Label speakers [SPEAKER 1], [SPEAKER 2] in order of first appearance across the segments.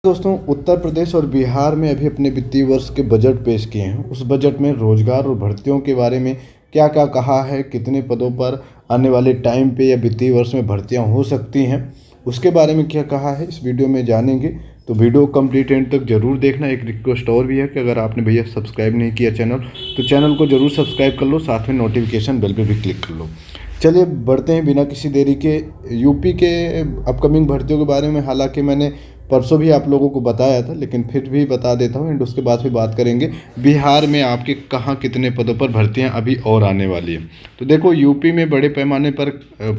[SPEAKER 1] दोस्तों, उत्तर प्रदेश और बिहार में अभी अपने वित्तीय वर्ष के बजट पेश किए हैं। उस बजट में रोजगार और भर्तियों के बारे में क्या क्या कहा है, कितने पदों पर आने वाले टाइम पे या वित्तीय वर्ष में भर्तियां हो सकती हैं, उसके बारे में क्या कहा है इस वीडियो में जानेंगे। तो वीडियो कंप्लीट एंड तक जरूर देखना। एक रिक्वेस्ट और भी है कि अगर आपने भैया सब्सक्राइब नहीं किया चैनल, तो चैनल को जरूर सब्सक्राइब कर लो, साथ में नोटिफिकेशन बेल पे भी क्लिक कर लो। चलिए बढ़ते हैं बिना किसी देरी के यूपी के अपकमिंग भर्तियों के बारे में। हालांकि मैंने परसों भी आप लोगों को बताया था, लेकिन फिर भी बता देता हूँ एंड उसके बाद फिर बात करेंगे बिहार में आपके कहाँ कितने पदों पर भर्तियाँ अभी और आने वाली हैं। तो देखो, यूपी में बड़े पैमाने पर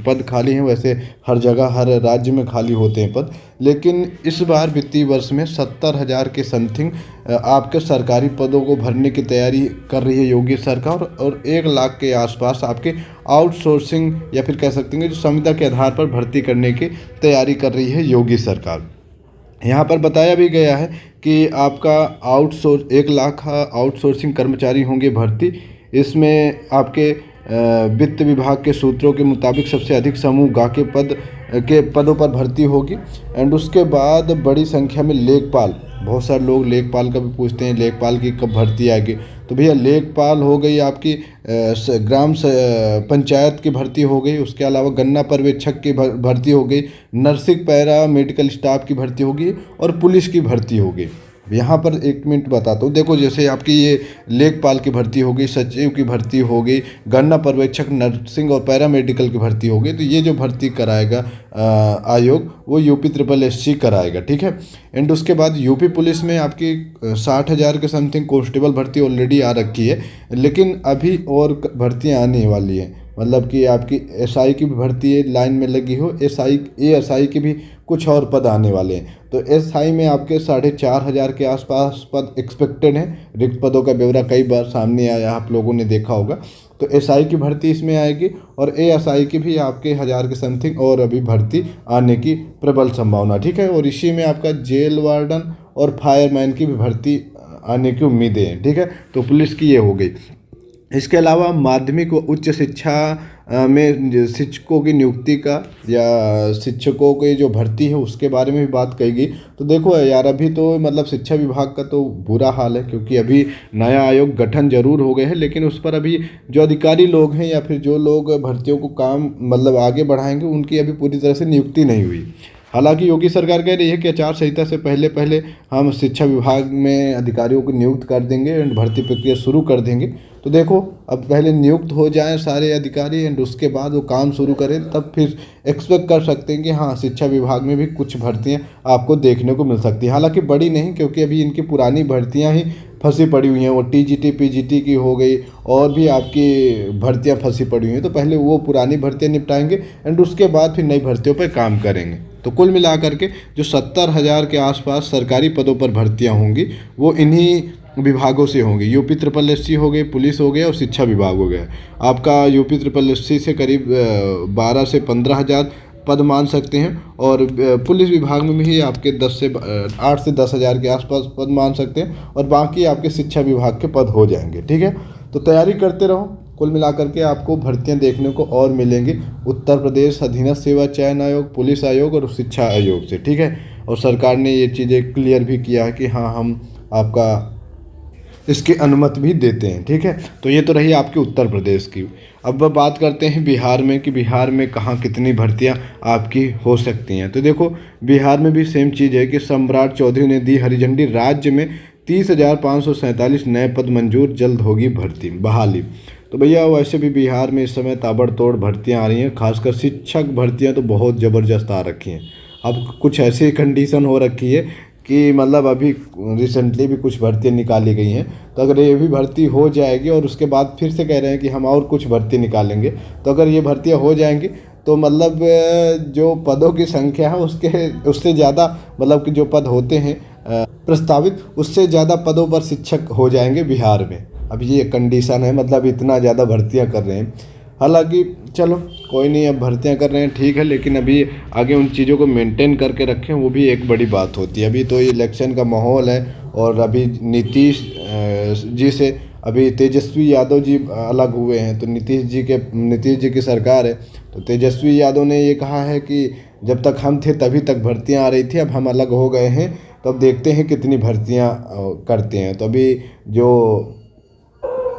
[SPEAKER 1] पद खाली हैं। वैसे हर जगह हर राज्य में खाली होते हैं पद, लेकिन इस बार वित्तीय वर्ष में 70,000 के समथिंग आपके सरकारी पदों को भरने की तैयारी कर रही है योगी सरकार, और 1 लाख के आसपास आपके आउटसोर्सिंग या फिर कह सकते हैं जो संविदा के आधार पर भर्ती करने की तैयारी कर रही है योगी सरकार। यहाँ पर बताया भी गया है कि आपका 1 लाख आउटसोर्सिंग कर्मचारी होंगे भर्ती। इसमें आपके वित्त विभाग के सूत्रों के मुताबिक सबसे अधिक समूह गा के पदों पर भर्ती होगी। एंड उसके बाद बड़ी संख्या में लेखपाल, बहुत सारे लोग लेखपाल का भी पूछते हैं, लेखपाल की कब भर्ती आएगी। तो भैया लेखपाल हो गई आपकी, ग्राम पंचायत की भर्ती हो गई, उसके अलावा गन्ना पर्यवेक्षक की भर्ती हो गई, नर्सिंग पैरा मेडिकल स्टाफ की भर्ती होगी और पुलिस की भर्ती होगी। यहाँ पर 1 मिनट बताता हूँ। देखो, जैसे आपकी ये लेखपाल की भर्ती हो गई, सचिव की भर्ती हो गई, गन्ना पर्यवेक्षक, नर्सिंग और पैरा मेडिकल की भर्ती हो गई। तो ये जो भर्ती कराएगा आयोग, वो यूपी SSSC कराएगा, ठीक है। एंड उसके बाद यूपी पुलिस में आपकी 60,000 के समथिंग कांस्टेबल भर्ती ऑलरेडी आ रखी है, लेकिन अभी और भर्तियाँ आने वाली हैं। मतलब कि आपकी SI की भी भर्ती है, लाइन में लगी हो, ASI की भी कुछ और पद आने वाले हैं। तो SI में आपके 4,500 के आसपास पद एक्सपेक्टेड हैं। रिक्त पदों का ब्यौरा कई बार सामने आया, आप लोगों ने देखा होगा। तो SI की भर्ती इसमें आएगी और ASI की भी आपके 1,000 के समथिंग और अभी भर्ती आने की प्रबल संभावना, ठीक है। और इसी में आपका जेल वार्डन और फायरमैन की भी भर्ती आने की उम्मीदें हैं, ठीक है। तो पुलिस की ये हो गई। इसके अलावा माध्यमिक व उच्च शिक्षा में शिक्षकों की नियुक्ति का या शिक्षकों की जो भर्ती है उसके बारे में भी बात कही गई। तो देखो यार, अभी तो मतलब शिक्षा विभाग का तो बुरा हाल है, क्योंकि अभी नया आयोग गठन जरूर हो गए हैं, लेकिन उस पर अभी जो अधिकारी लोग हैं या फिर जो लोग भर्तियों को काम मतलब आगे बढ़ाएंगे, उनकी अभी पूरी तरह से नियुक्ति नहीं हुई। हालांकि योगी सरकार कह रही है कि आचार संहिता से पहले पहले हम शिक्षा विभाग में अधिकारियों को नियुक्त कर देंगे एंड भर्ती प्रक्रिया शुरू कर देंगे। तो देखो, अब पहले नियुक्त हो जाएं सारे अधिकारी एंड उसके बाद वो काम शुरू करें, तब फिर एक्सपेक्ट कर सकते हैं कि हाँ, शिक्षा विभाग में भी कुछ भर्तियां आपको देखने को मिल सकती हैं। हालांकि बड़ी नहीं, क्योंकि अभी इनकी पुरानी भर्तियां ही फंसी पड़ी हुई हैं। वो TGT PGT की हो गई और भी आपकी भर्तियाँ फंसी पड़ी हुई हैं। तो पहले वो पुरानी भर्तियाँ निपटाएंगे एंड उसके बाद फिर नई भर्तियों पर काम करेंगे। तो कुल मिलाकर के जो 70,000 के आसपास सरकारी पदों पर भर्तियां होंगी, वो इन्हीं विभागों से होंगी। यूपी SSSC हो गई, पुलिस हो गया और शिक्षा विभाग हो गया। आपका यूपी SSSC से करीब 12 से 15,000 पद मान सकते हैं, और पुलिस विभाग में भी आपके 8 से 10,000 के आसपास पद मान सकते हैं, और बाकी आपके शिक्षा विभाग के पद हो जाएंगे, ठीक है। तो तैयारी करते रहो। कुल मिलाकर के आपको भर्तियां देखने को और मिलेंगी उत्तर प्रदेश अधीनस्थ सेवा चयन आयोग, पुलिस आयोग और शिक्षा आयोग से, ठीक है। और सरकार ने ये चीज़ें क्लियर भी किया है कि हाँ, हम आपका इसकी अनुमति भी देते हैं, ठीक है। तो ये तो रही आपके उत्तर प्रदेश की। अब बात करते हैं बिहार में कि बिहार में कहाँ कितनी भर्तियाँ आपकी हो सकती हैं। तो देखो, बिहार में भी सेम चीज़ है कि सम्राट चौधरी ने दी हरी झंडी। राज्य में 30,547 नए पद मंजूर, जल्द होगी भर्ती बहाली। तो भैया वैसे भी बिहार में इस समय ताबड़तोड़ भर्तियां आ रही हैं, खासकर शिक्षक भर्तियां तो बहुत ज़बरदस्त आ रखी हैं। अब कुछ ऐसी कंडीशन हो रखी है कि मतलब अभी रिसेंटली भी कुछ भर्तियां निकाली गई हैं। तो अगर ये भी भर्ती हो जाएगी और उसके बाद फिर से कह रहे हैं कि हम और कुछ भर्ती निकालेंगे, तो अगर ये भर्तियां हो जाएंगी तो मतलब जो पदों की संख्या है उससे ज़्यादा, मतलब कि जो पद होते हैं प्रस्तावित, उससे ज़्यादा पदों पर शिक्षक हो जाएंगे बिहार में। अब ये कंडीशन है, मतलब इतना ज़्यादा भर्तियां कर रहे हैं। हालांकि चलो कोई नहीं, अब भर्तियां कर रहे हैं ठीक है, लेकिन अभी आगे उन चीज़ों को मेंटेन करके रखें, वो भी एक बड़ी बात होती है। अभी तो ये इलेक्शन का माहौल है और अभी नीतीश जी से अभी तेजस्वी यादव जी अलग हुए हैं, तो नीतीश जी की सरकार है। तो तेजस्वी यादव ने ये कहा है कि जब तक हम थे तभी तक भर्तियां आ रही थी, अब हम अलग हो गए हैं, तो अब देखते हैं कितनी भर्तियां करते हैं। तो अभी जो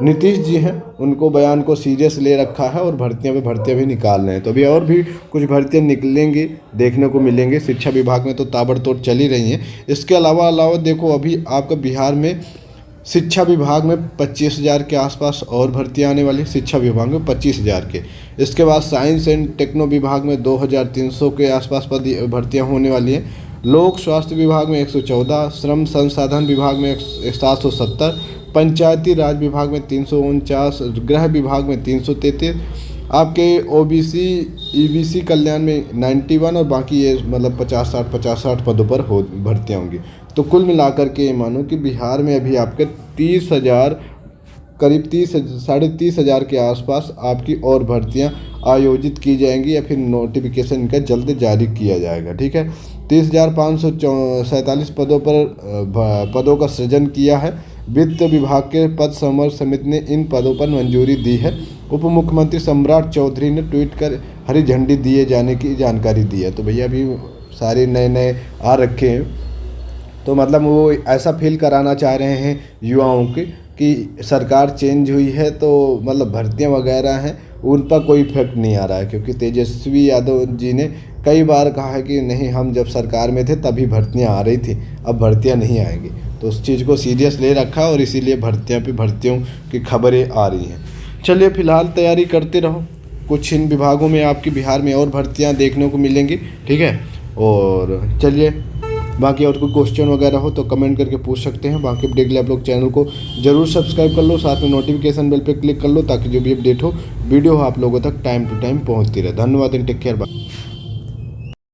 [SPEAKER 1] नीतीश जी हैं उनको बयान को सीरियस ले रखा है और भर्तियां पे भर्तियां भी निकाल रहे हैं। तो अभी और भी कुछ भर्तियां निकलेंगी, देखने को मिलेंगे। शिक्षा विभाग में तो ताबड़तोड़ चल ही रही हैं। इसके अलावा देखो अभी आपका बिहार में शिक्षा विभाग में 25,000 के आसपास और भर्तियां आने वाली, शिक्षा विभाग में 25,000 के। इसके बाद साइंस एंड टेक्नो विभाग में 2,300 के आसपास भर्तियां होने वाली हैं। लोक स्वास्थ्य विभाग में 114, श्रम संसाधन विभाग में 770, पंचायती राज विभाग में 349, गृह विभाग में 333, आपके ओबीसी ईबीसी कल्याण में 91 और बाकी ये मतलब 50-60 पदों पर भर्तियाँ होंगी। तो कुल मिलाकर के मानो कि बिहार में अभी आपके 30,000 करीब 30,000 के आसपास आपकी और भर्तियां आयोजित की जाएंगी या फिर नोटिफिकेशन इनका जल्द जारी किया जाएगा। ठीक है, 30,547 पदों का सृजन किया है। वित्त विभाग के पद समर समिति ने इन पदों पर मंजूरी दी है। उप मुख्यमंत्री सम्राट चौधरी ने ट्वीट कर हरी झंडी दिए जाने की जानकारी दी है। तो भैया अभी सारे नए नए आ रखे हैं, तो मतलब वो ऐसा फील कराना चाह रहे हैं युवाओं के कि सरकार चेंज हुई है तो मतलब भर्तियां वगैरह हैं उन पर कोई इफेक्ट नहीं आ रहा है। क्योंकि तेजस्वी यादव जी ने कई बार कहा है कि नहीं, हम जब सरकार में थे तभी भर्तियां आ रही थी, अब भर्तियां नहीं आएंगी। तो उस चीज़ को सीरियस ले रखा और इसीलिए भर्तियों की खबरें आ रही हैं। चलिए फिलहाल तैयारी करते रहो, कुछ इन विभागों में आपकी बिहार में और भर्तियाँ देखने को मिलेंगी। ठीक है, और चलिए बाकी और कोई क्वेश्चन वगैरह हो तो कमेंट करके पूछ सकते हैं। बाकी अपडेट के लिए आप लोग चैनल को जरूर सब्सक्राइब कर लो, साथ में नोटिफिकेशन बेल पे क्लिक कर लो ताकि जो भी अपडेट हो वीडियो हो आप लोगों तक टाइम टू टाइम पहुंचती रहे। धन्यवाद एंड टेक केयर, बाय।